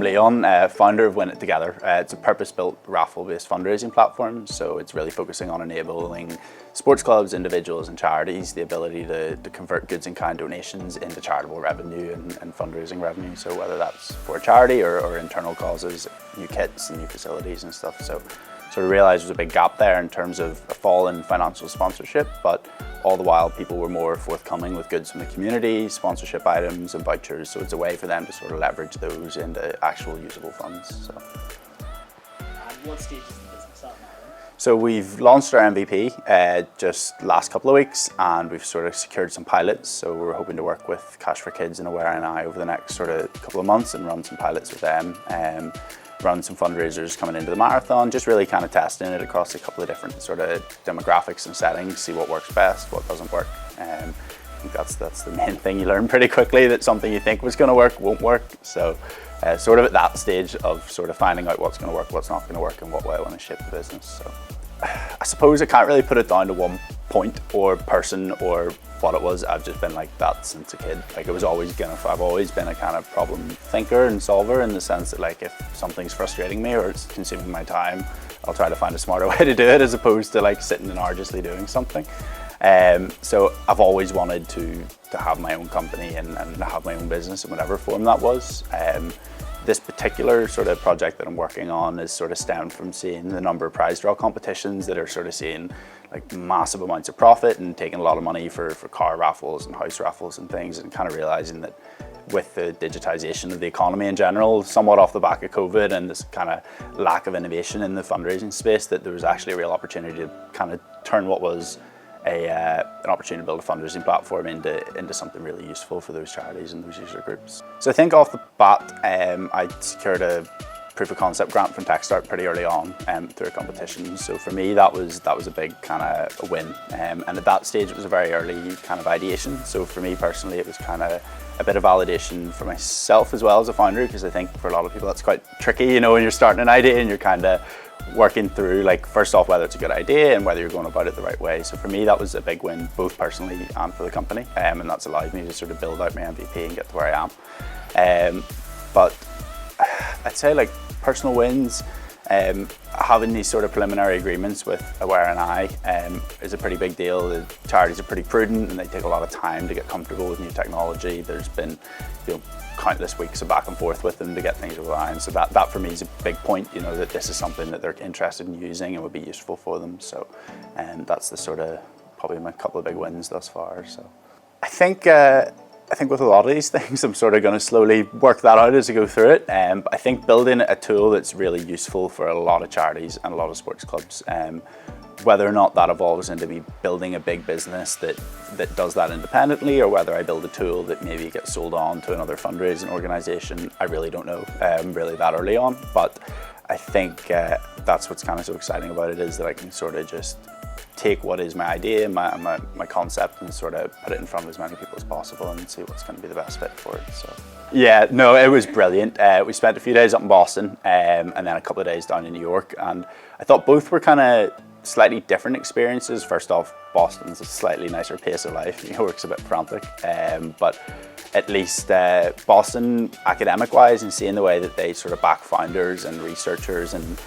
Leon, founder of Win It Together. It's a purpose-built raffle-based fundraising platform, so it's really focusing on enabling sports clubs, individuals and charities the ability to convert goods and kind donations into charitable revenue and fundraising revenue. So whether that's for a charity or internal causes, new kits and new facilities and stuff. So we realised there was a big gap there in terms of a fall in financial sponsorship, but all the while people were more forthcoming with goods from the community, sponsorship items and vouchers. So it's a way for them to sort of leverage those into actual usable funds. So. And what stage is the business at now? So we've launched our MVP just last couple of weeks, and we've sort of secured some pilots. So we're hoping to work with Cash for Kids and Aware NI over the next sort of couple of months and run some pilots with them. Run some fundraisers coming into the marathon, just really kind of testing it across a couple of different sort of demographics and settings, see what works best, what doesn't work. I think that's the main thing. You learn pretty quickly that something you think was going to work won't work. So sort of at that stage of sort of finding out what's going to work, what's not going to work, and what way I want to shape the business. So I suppose I can't really put it down to one point or person or what it was. I've just been like that since a kid. Like I've always been a kind of problem thinker and solver, in the sense that like if something's frustrating me or it's consuming my time, I'll try to find a smarter way to do it as opposed to like sitting and arduously doing something. So I've always wanted to have my own company and have my own business in whatever form that was. This particular sort of project that I'm working on is sort of stemmed from seeing the number of prize draw competitions that are sort of seeing like massive amounts of profit and taking a lot of money for car raffles and house raffles and things, and kind of realizing that with the digitisation of the economy in general, somewhat off the back of COVID and this kind of lack of innovation in the fundraising space, that there was actually a real opportunity to kind of turn what was an opportunity to build a fundraising platform into something really useful for those charities and those user groups. So I think off the bat, I secured a proof of concept grant from TechStart pretty early on through a competition. So for me, that was a big kind of a win. And at that stage, it was a very early kind of ideation. So for me personally, it was kind of a bit of validation for myself as well as a founder, because I think for a lot of people that's quite tricky, you know, when you're starting an idea and you're kind of working through, like, first off, whether it's a good idea and whether you're going about it the right way. So for me, that was a big win, both personally and for the company, and that's allowed me to sort of build out my MVP and get to where I am. But I'd say, like, personal wins, having these sort of preliminary agreements with Aware NI is a pretty big deal. The charities are pretty prudent and they take a lot of time to get comfortable with new technology. There's been, you know, countless weeks of back and forth with them to get things over the line. So that for me is a big point, you know, that this is something that they're interested in using and would be useful for them. So, that's the sort of, probably my couple of big wins thus far. So I think with a lot of these things, I'm sort of going to slowly work that out as I go through it. I think building a tool that's really useful for a lot of charities and a lot of sports clubs, whether or not that evolves into me building a big business that does that independently, or whether I build a tool that maybe gets sold on to another fundraising organisation, I really don't know, really that early on. But I think that's what's kind of so exciting about it, is that I can sort of just take what is my idea, my concept, and sort of put it in front of as many people as possible and see what's going to be the best fit for it. So yeah, no, it was brilliant. We spent a few days up in Boston and then a couple of days down in New York, and I thought both were kind of slightly different experiences. First off, Boston's a slightly nicer pace of life. New York's a bit frantic, but at least Boston, academic-wise, and seeing the way that they sort of back founders and researchers and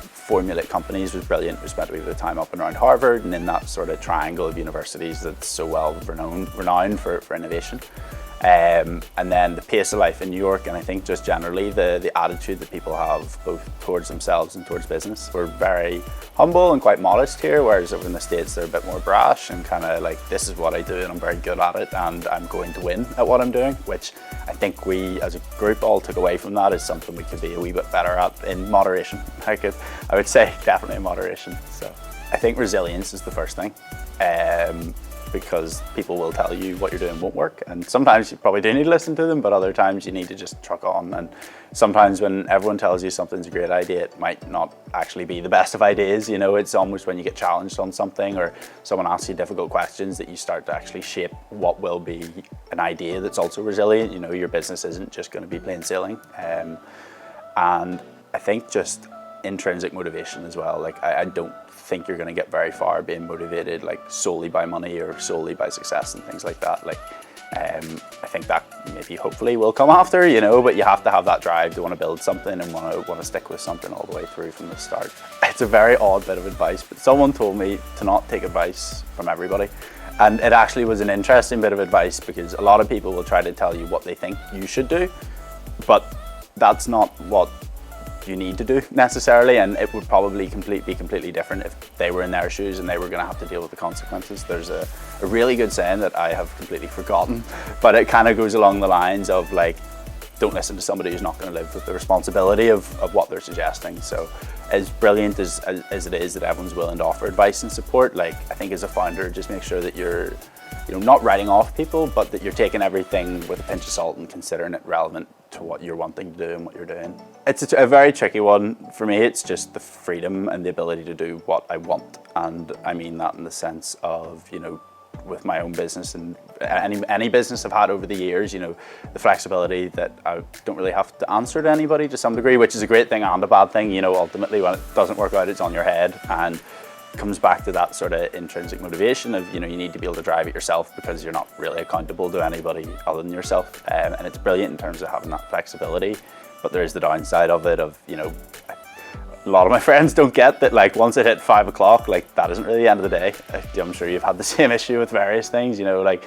formulate companies was brilliant. We spent a wee bit of time up and around Harvard and in that sort of triangle of universities that's so well renowned for innovation. And then the pace of life in New York, and I think just generally the attitude that people have both towards themselves and towards business. We're very humble and quite modest here, whereas over in the States they're a bit more brash and kind of like, this is what I do and I'm very good at it and I'm going to win at what I'm doing, which I think we as a group all took away from that as something we could be a wee bit better at in moderation. I would say definitely in moderation. So I think resilience is the first thing. Because people will tell you what you're doing won't work, and sometimes you probably do need to listen to them, but other times you need to just truck on. And sometimes when everyone tells you something's a great idea, it might not actually be the best of ideas. You know, it's almost when you get challenged on something or someone asks you difficult questions that you start to actually shape what will be an idea that's also resilient. You know, your business isn't just going to be plain sailing. And I think just intrinsic motivation as well. Like I don't think you're going to get very far being motivated like solely by money or solely by success and things like that. Like I think that maybe hopefully will come after, you know, but you have to have that drive to want to build something and want to stick with something all the way through from the start. It's a very odd bit of advice, but someone told me to not take advice from everybody. And it actually was an interesting bit of advice, because a lot of people will try to tell you what they think you should do, but that's not what you need to do necessarily, and it would probably be completely different if they were in their shoes and they were going to have to deal with the consequences. There's a really good saying that I have completely forgotten, but it kind of goes along the lines of like, don't listen to somebody who's not going to live with the responsibility of what they're suggesting. So as brilliant as it is that everyone's willing to offer advice and support, like, I think as a founder, just make sure that you're, you know, not writing off people, but that you're taking everything with a pinch of salt and considering it relevant to what you're wanting to do and what you're doing. It's a very tricky one. For me, it's just the freedom and the ability to do what I want. And I mean that in the sense of, you know, with my own business and any business I've had over the years, you know, the flexibility that I don't really have to answer to anybody to some degree, which is a great thing and a bad thing. You know, ultimately when it doesn't work out, it's on your head, and it comes back to that sort of intrinsic motivation of, you know, you need to be able to drive it yourself because you're not really accountable to anybody other than yourself. And it's brilliant in terms of having that flexibility, but there is the downside of it of, you know, a lot of my friends don't get that, like, once it hit 5 o'clock, like, that isn't really the end of the day. I'm sure you've had the same issue with various things, you know, like,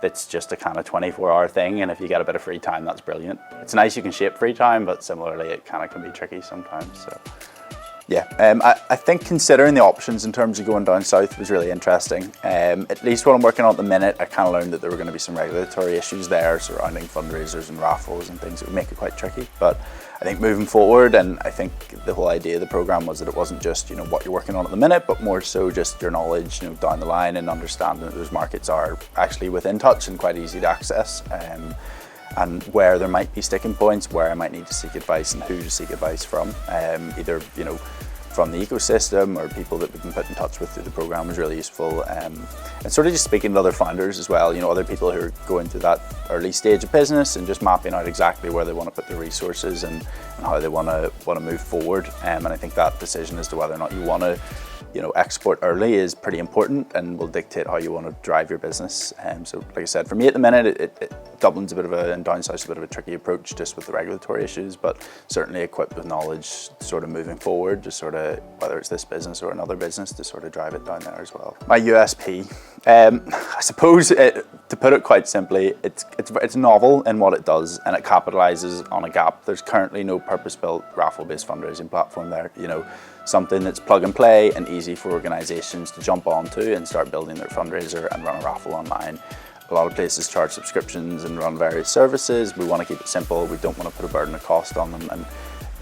it's just a kind of 24-hour thing, and if you get a bit of free time, that's brilliant. It's nice you can shape free time, but similarly, it kind of can be tricky sometimes, so. Yeah, I think considering the options in terms of going down south was really interesting. At least what I'm working on at the minute, I kind of learned that there were going to be some regulatory issues there surrounding fundraisers and raffles and things that would make it quite tricky. But I think moving forward, and I think the whole idea of the program was that it wasn't just, you know, what you're working on at the minute, but more so just your knowledge, you know, down the line, and understanding that those markets are actually within touch and quite easy to access. And where there might be sticking points, where I might need to seek advice and who to seek advice from, either, you know, from the ecosystem or people that we can put in touch with through the program was really useful. And sort of just speaking to other founders as well, you know, other people who are going through that early stage of business and just mapping out exactly where they want to put their resources and how they want to move forward. And I think that decision as to whether or not you want to, you know, export early is pretty important and will dictate how you want to drive your business. So like I said, for me at the minute, Dublin's a bit of and down south's a bit of a tricky approach just with the regulatory issues, but certainly equipped with knowledge sort of moving forward, just sort of whether it's this business or another business to sort of drive it down there as well. My USP, I suppose to put it quite simply, it's novel in what it does, and it capitalizes on a gap. There's currently no purpose-built raffle-based fundraising platform there, you know, something that's plug and play and easy for organizations to jump onto and start building their fundraiser and run a raffle online. A lot of places charge subscriptions and run various services. We want to keep it simple. We don't want to put a burden of cost on them. And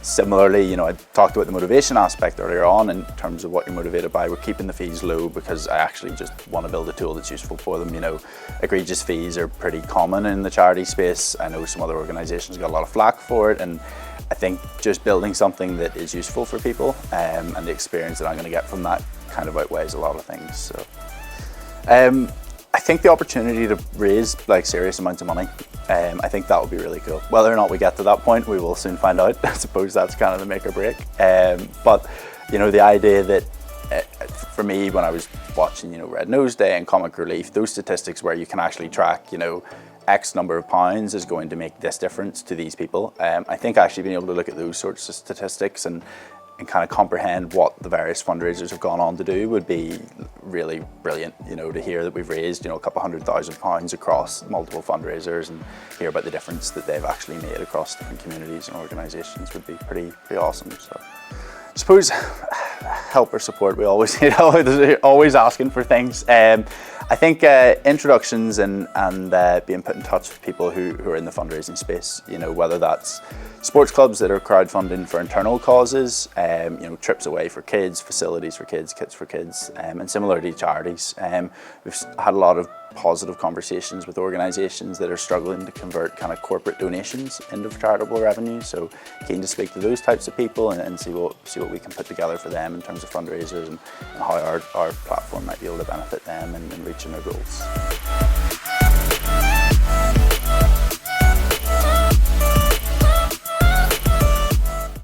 similarly, you know, I talked about the motivation aspect earlier on in terms of what you're motivated by. We're keeping the fees low because I actually just want to build a tool that's useful for them. You know, egregious fees are pretty common in the charity space. I know some other organizations got a lot of flack for it, and I think just building something that is useful for people and the experience that I'm going to get from that kind of outweighs a lot of things. So I think the opportunity to raise like serious amounts of money, I think that would be really cool. Whether or not we get to that point, we will soon find out. I suppose that's kind of the make or break. But you know, the idea that for me, when I was watching, you know, Red Nose Day and Comic Relief, those statistics where you can actually track, you know, X number of pounds is going to make this difference to these people. I think actually being able to look at those sorts of statistics and kind of comprehend what the various fundraisers have gone on to do would be really brilliant. You know, to hear that we've raised, you know, a couple £100,000 across multiple fundraisers and hear about the difference that they've actually made across different communities and organizations would be pretty awesome. So I suppose help or support, we always need, always asking for things. I think introductions and being put in touch with people who are in the fundraising space, you know, whether that's sports clubs that are crowdfunding for internal causes, you know, trips away for kids, facilities for kids, kits for kids, and similarly charities. We've had a lot of positive conversations with organisations that are struggling to convert kind of corporate donations into charitable revenue. So keen to speak to those types of people and see what we can put together for them in terms of fundraisers and how our platform might be able to benefit them in reaching their goals.